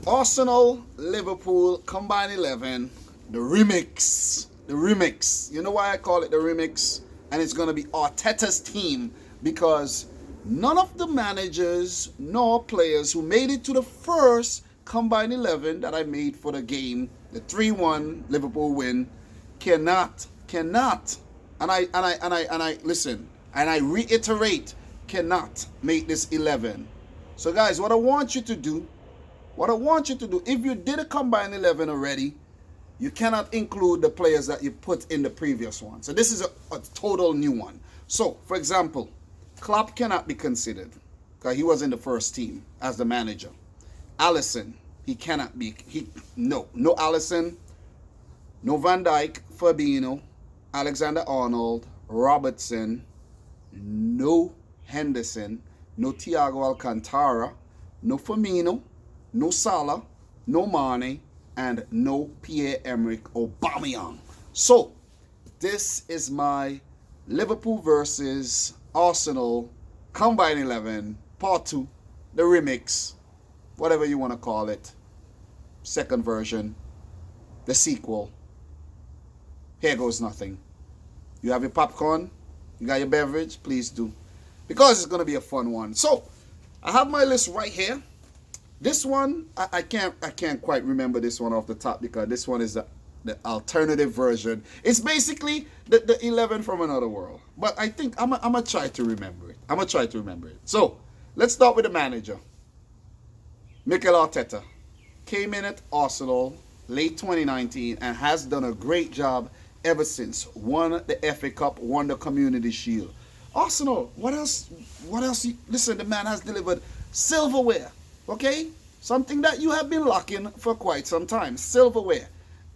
Arsenal, Liverpool, combined 11, the remix. The remix. You know why I call it the remix? And it's going to be Arteta's team because none of the managers nor players who made it to the first combined 11 that I made for the game, the 3-1 Liverpool win, cannot, and I listen, and I reiterate, cannot make this 11. So guys, what I want you to do, if you did a combined 11 already, you cannot include the players that you put in the previous one. So this is a total new one. So, for example, Klopp cannot be considered because he was in the first team as the manager. Alisson, he cannot be. No Alisson, no Van Dijk, Fabinho, Alexander-Arnold, Robertson, no Henderson, no Thiago Alcantara, no Firmino, no Salah, no Mane, and no Pierre-Emerick Aubameyang. So, this is my Liverpool versus Arsenal combined 11, part 2, the remix, whatever you want to call it, second version, the sequel. Here goes nothing. You have your popcorn, you got your beverage, please do, because it's going to be a fun one. So, I have my list right here. This one, I can't quite remember this one off the top because this one is the alternative version. It's basically the 11 from another world. But I think I'm going to try to remember it. So, let's start with the manager. Mikel Arteta came in at Arsenal late 2019 and has done a great job ever since. Won the FA Cup, won the Community Shield. Arsenal, what else? Listen, the man has delivered silverware. Okay? Something that you have been lacking for quite some time. Silverware.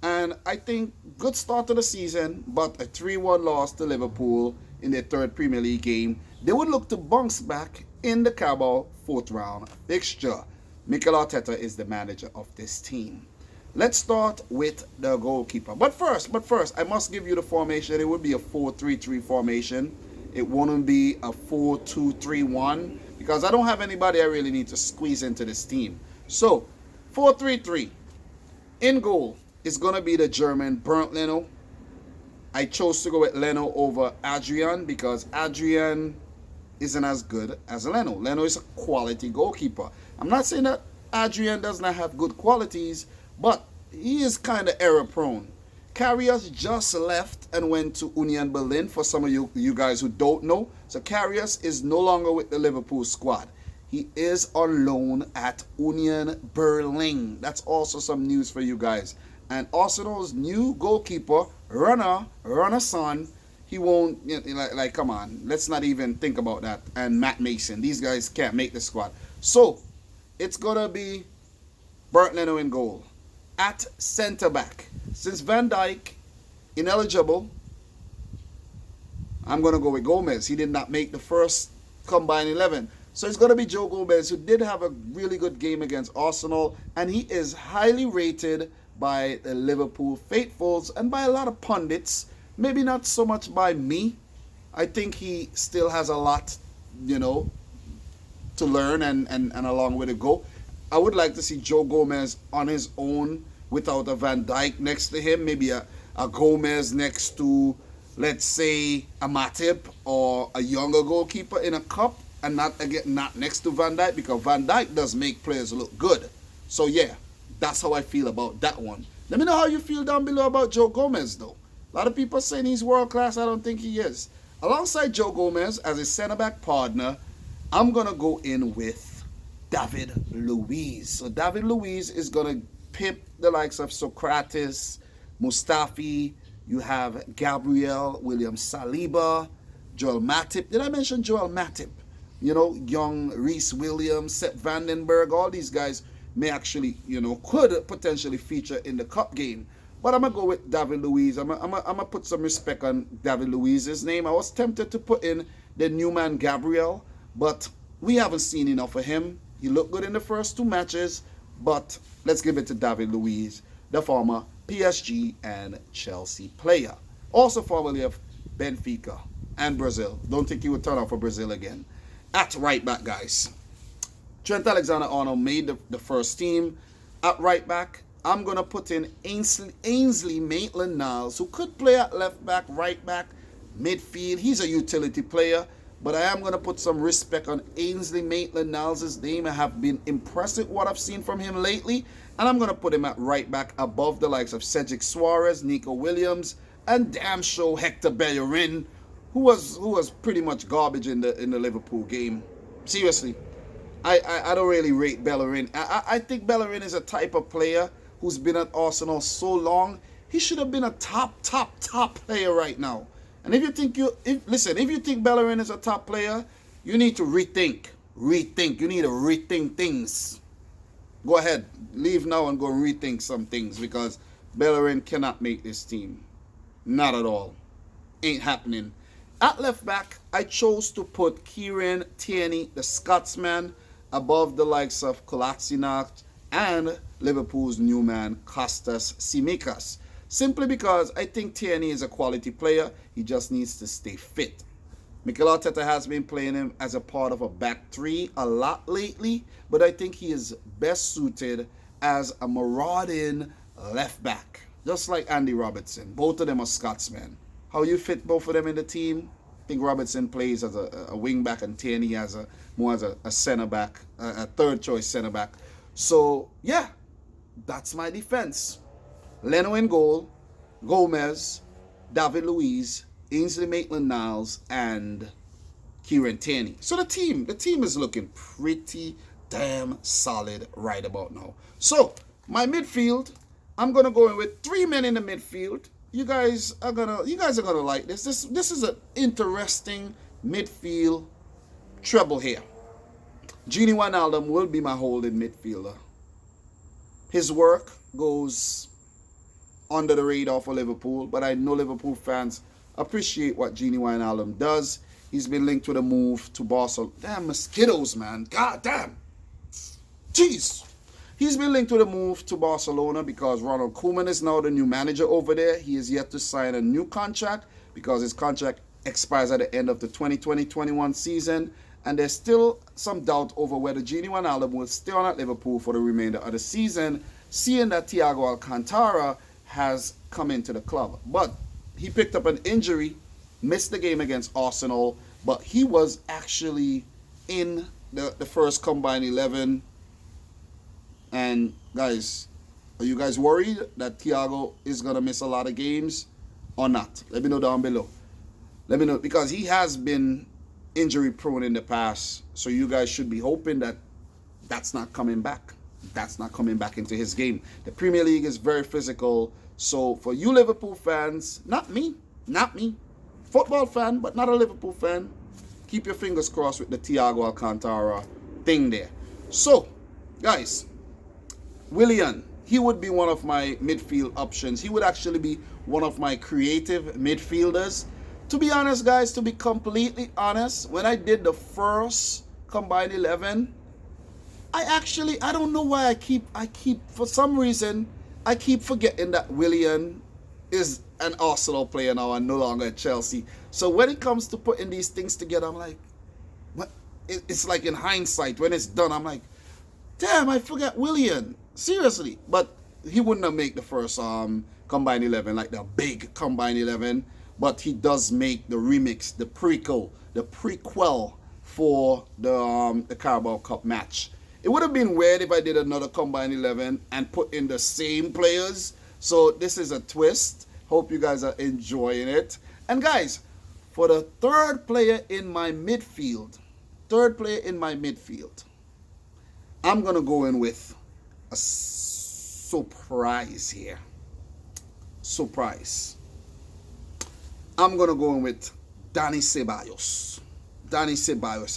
And I think good start to the season, but a 3-1 loss to Liverpool in their third Premier League game. They would look to bounce back in the Carabao fourth round fixture. Mikel Arteta is the manager of this team. Let's start with the goalkeeper. But first, I must give you the formation. It would be a 4-3-3 formation. It wouldn't be a 4-2-3-1 because I don't have anybody I really need to squeeze into this team. So, 4-3-3. In goal is going to be the German Bernd Leno. I chose to go with Leno over Adrian because Adrian isn't as good as Leno. Leno is a quality goalkeeper. I'm not saying that Adrian does not have good qualities, but he is kind of error prone. Karius just left and went to Union Berlin for some of you guys who don't know. So Karius is no longer with the Liverpool squad. He is on loan at Union Berlin. That's also some news for you guys. And Arsenal's new goalkeeper, Runner son, he won't, like, come on. Let's not even think about that. And Matt Mason. These guys can't make the squad. So, it's going to be Bernd Leno in goal. At centre-back, since Van Dijk, ineligible, I'm going to go with Gomez. He did not make the first combined 11. So it's going to be Joe Gomez, who did have a really good game against Arsenal, and he is highly rated by the Liverpool faithfuls and by a lot of pundits. Maybe not so much by me. I think he still has a lot, to learn and a long way to go. I would like to see Joe Gomez on his own without a Van Dijk next to him. Maybe a Gomez next to, let's say, a Matip or a younger goalkeeper in a cup, and not next to Van Dijk, because Van Dijk does make players look good. So yeah, that's how I feel about that one. Let me know how you feel down below about Joe Gomez though. A lot of people are saying he's world class. I don't think he is. Alongside Joe Gomez as his centre-back partner, I'm going to go in with David Luiz. So David Luiz is going to pip the likes of Socrates, Mustafi. You have Gabriel, William Saliba, Joel Matip. Did I mention Joel Matip? Young Reece Williams, Sepp Vandenberg, all these guys may actually, could potentially feature in the cup game. But I'm going to go with David Luiz. I'm going to put some respect on David Luiz's name. I was tempted to put in the new man Gabriel, but we haven't seen enough of him. He looked good in the first 2 matches, but let's give it to David Luiz, the former PSG and Chelsea player. Also formerly of Benfica and Brazil. Don't think he would turn out for Brazil again. At right back, guys, Trent Alexander-Arnold made the first team. At right back, I'm going to put in Ainsley Maitland-Niles, who could play at left back, right back, midfield. He's a utility player, but I am going to put some respect on Ainsley Maitland-Niles' name. I have been impressed with what I've seen from him lately, and I'm going to put him at right back above the likes of Cedric Suarez, Nico Williams, and damn sure Hector Bellerin, who was pretty much garbage in the Liverpool game. Seriously. I don't really rate Bellerin. I think Bellerin is a type of player who's been at Arsenal so long. He should have been a top player right now. And if you think if you think Bellerin is a top player, you need to rethink. You need to rethink things. Go ahead, leave now and go rethink some things, because Bellerin cannot make this team. Not at all. Ain't happening. At left back, I chose to put Kieran Tierney, the Scotsman, above the likes of Kolasinac and Liverpool's new man, Kostas Tsimikas. Simply because I think Tierney is a quality player. He just needs to stay fit. Mikel Arteta has been playing him as a part of a back three a lot lately, but I think he is best suited as a marauding left back, just like Andy Robertson. Both of them are Scotsmen. How you fit both of them in the team? I think Robertson plays as a wing back and Tierney as more as a center back, a third choice center back. So yeah, that's my defense. Leno in goal, Gomez, David Luiz, Ainsley Maitland-Niles, and Kieran Tierney. So the team is looking pretty damn solid right about now. So my midfield, I'm gonna go in with 3 men in the midfield. You guys are gonna like this. This is an interesting midfield treble here. Gini Wijnaldum will be my holding midfielder. His work goes under the radar for Liverpool, but I know Liverpool fans appreciate what Gini Wijnaldum does. He's been linked with a move to Barcelona. Damn mosquitoes, man. God damn. Jeez. He's been linked with a move to Barcelona because Ronald Koeman is now the new manager over there. He is yet to sign a new contract because his contract expires at the end of the 2020-21 season. And there's still some doubt over whether Gini Wijnaldum will stay on at Liverpool for the remainder of the season, seeing that Thiago Alcantara has come into the club. But he picked up an injury, missed the game against Arsenal, but he was actually in the first combined 11. And guys, are you guys worried that Thiago is going to miss a lot of games or not? Let me know down below. Let me know, because he has been injury prone in the past. So you guys should be hoping that that's not coming back. That's not coming back into his game. The Premier League is very physical. So for you Liverpool fans, not me, football fan, but not a Liverpool fan, keep your fingers crossed with the Thiago Alcantara thing there. So, guys, Willian, he would be one of my midfield options. He would actually be one of my creative midfielders. To be honest, guys, to be completely honest, when I did the first combined 11, I don't know why I keep for some reason I keep forgetting that Willian is an Arsenal player now and no longer at Chelsea. So when it comes to putting these things together, I'm like, what? It's like in hindsight, when it's done, I'm like, damn, I forgot Willian. Seriously. But he wouldn't have made the first combined 11, like the big combined 11. But he does make the remix, the prequel for the Carabao Cup match. It would have been weird if I did another combined 11 and put in the same players. So this is a twist. Hope you guys are enjoying it. And guys, for the third player in my midfield, I'm going to go in with a surprise here. Surprise. I'm going to go in with Dani Ceballos.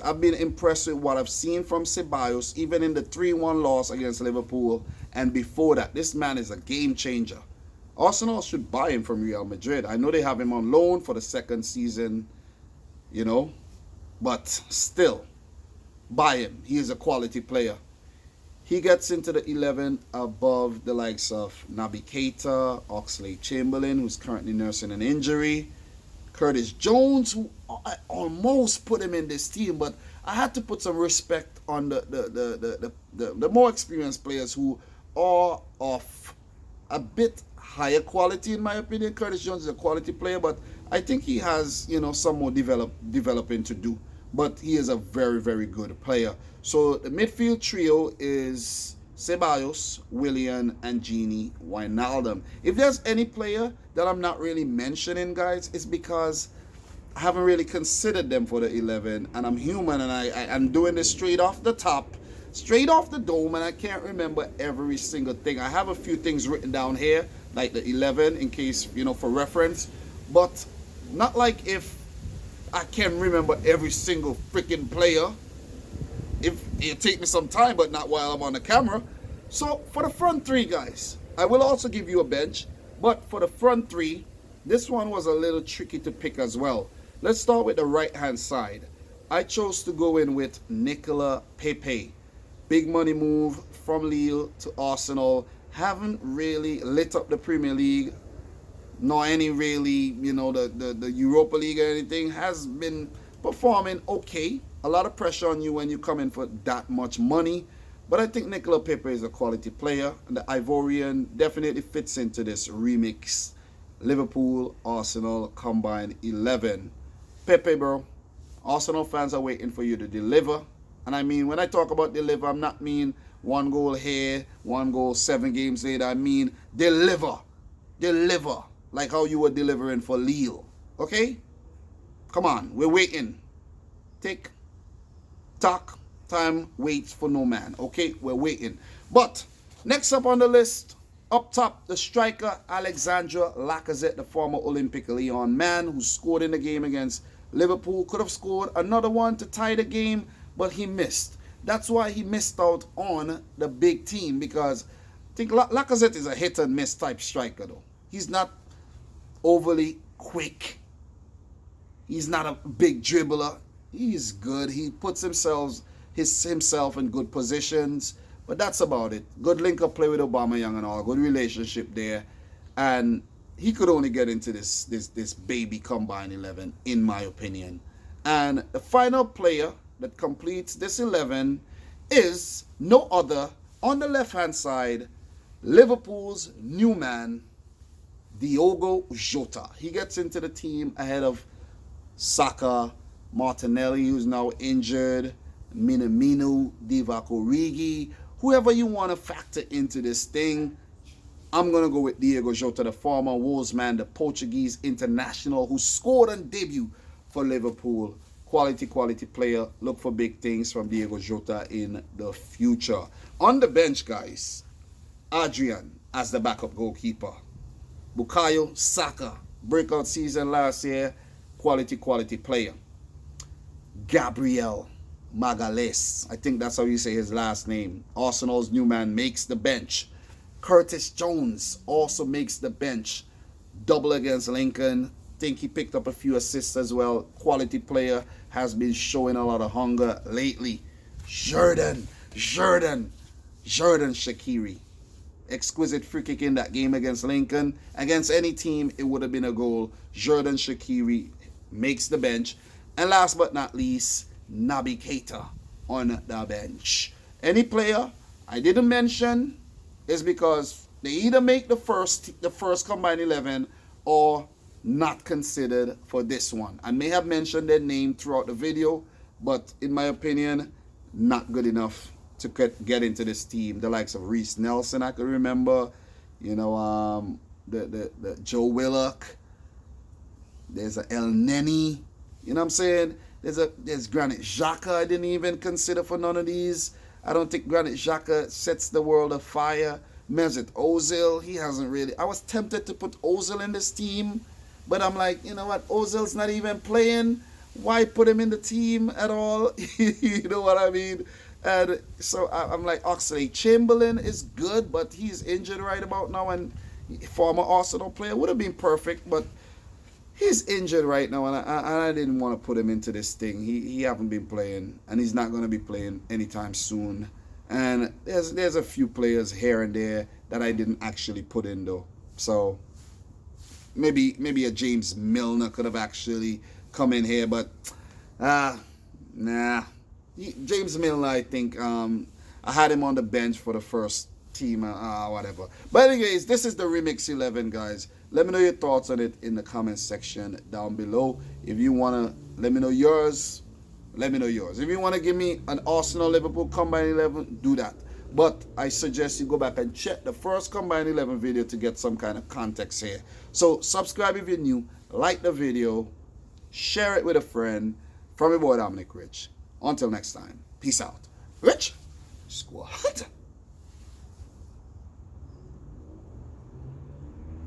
I've been impressed with what I've seen from Ceballos, even in the 3-1 loss against Liverpool. And before that, this man is a game changer. Arsenal should buy him from Real Madrid. I know they have him on loan for the second season, but still, buy him. He is a quality player. He gets into the 11 above the likes of Naby Keita, Oxlade-Chamberlain, who's currently nursing an injury, Curtis Jones, who I almost put him in this team, but I had to put some respect on the more experienced players who are of a bit higher quality in my opinion. Curtis Jones is a quality player, but I think he has, some more developing to do. But he is a very, very good player. So the midfield trio is Ceballos, Willian, and Gini Wijnaldum. If there's any player that I'm not really mentioning, guys, it's because I haven't really considered them for the 11, and I'm human, and I'm doing this straight off the top, straight off the dome, and I can't remember every single thing. I have a few things written down here, like the 11, in case, for reference, but not like if I can remember every single freaking player. If it take me some time, but not while I'm on the camera. So for the front three, guys, I will also give you a bench, but for the front three, this one was a little tricky to pick as well. Let's start with the right-hand side. I chose to go in with Nicolas Pepe. Big money move from Lille to Arsenal. Haven't really lit up the Premier League, nor any really, the Europa League or anything. Has been performing okay. A lot of pressure on you when you come in for that much money. But I think Nicolas Pepe is a quality player. And the Ivorian definitely fits into this remix Liverpool, Arsenal combined 11. Pepe, bro, Arsenal fans are waiting for you to deliver. And I mean, when I talk about deliver, I'm not mean 1 goal here, 1 goal 7 games later. I mean deliver. Deliver. Like how you were delivering for Lille. Okay? Come on, we're waiting. Tick, tock, time waits for no man. Okay, we're waiting. But next up on the list, up top, the striker Alexandre Lacazette, the former Olympic Lyon man who scored in the game against Liverpool. Could have scored another one to tie the game, but he missed. That's why he missed out on the big team, because I think Lacazette is a hit and miss type striker though. He's not overly quick. He's not a big dribbler. He's good. He puts himself in good positions. But that's about it. Good link-up play with Aubameyang and all. Good relationship there. And he could only get into this baby combined 11, in my opinion. And the final player that completes this 11 is no other, on the left-hand side, Liverpool's new man, Diogo Jota. He gets into the team ahead of Saka, Martinelli, who's now injured, Minamino, Divock Origi, whoever you want to factor into this thing. I'm going to go with Diogo Jota, the former Wolves man, the Portuguese international who scored on debut for Liverpool. Quality player. Look for big things from Diogo Jota in the future. On the bench, guys, Adrian as the backup goalkeeper. Bukayo Saka, breakout season last year, quality player. Gabriel Magalhaes, I think that's how you say his last name. Arsenal's new man makes the bench. Curtis Jones also makes the bench. Double against Lincoln. Think he picked up a few assists as well. Quality player, has been showing a lot of hunger lately. Jordan Shaqiri. Exquisite free kick in that game against Lincoln. Against any team, it would have been a goal. Jordan Shaqiri makes the bench. And last but not least, Naby Keita on the bench. Any player I didn't mention is because they either make the first combined 11 or not considered for this one. I may have mentioned their name throughout the video, but in my opinion, not good enough to get into this team. The likes of Reece Nelson, I can remember, the Joe Willock. There's a El Neni, you know what I'm saying? There's Granit Xhaka. I didn't even consider for none of these. I don't think Granit Xhaka sets the world afire. Mesut Ozil, he hasn't really. I was tempted to put Ozil in this team, but I'm like, you know what? Ozil's not even playing. Why put him in the team at all? You know what I mean? And so I'm like, Oxlade-Chamberlain is good, but he's injured right about now, and former Arsenal player would have been perfect, but he's injured right now, and I didn't want to put him into this thing. He haven't been playing, and he's not going to be playing anytime soon. And there's a few players here and there that I didn't actually put in though. So maybe a James Milner could have actually come in here, but nah. James Milner, I think I had him on the bench for the first team, whatever. But anyways, this is the Remix 11, guys. Let me know your thoughts on it in the comment section down below. If you want to let me know yours, let me know yours. If you want to give me an Arsenal Liverpool Combined 11, do that. But I suggest you go back and check the first Combined 11 video to get some kind of context here. So subscribe if you're new, like the video, share it with a friend. From your boy Dominic Rich. Until next time, peace out. Rich Squad.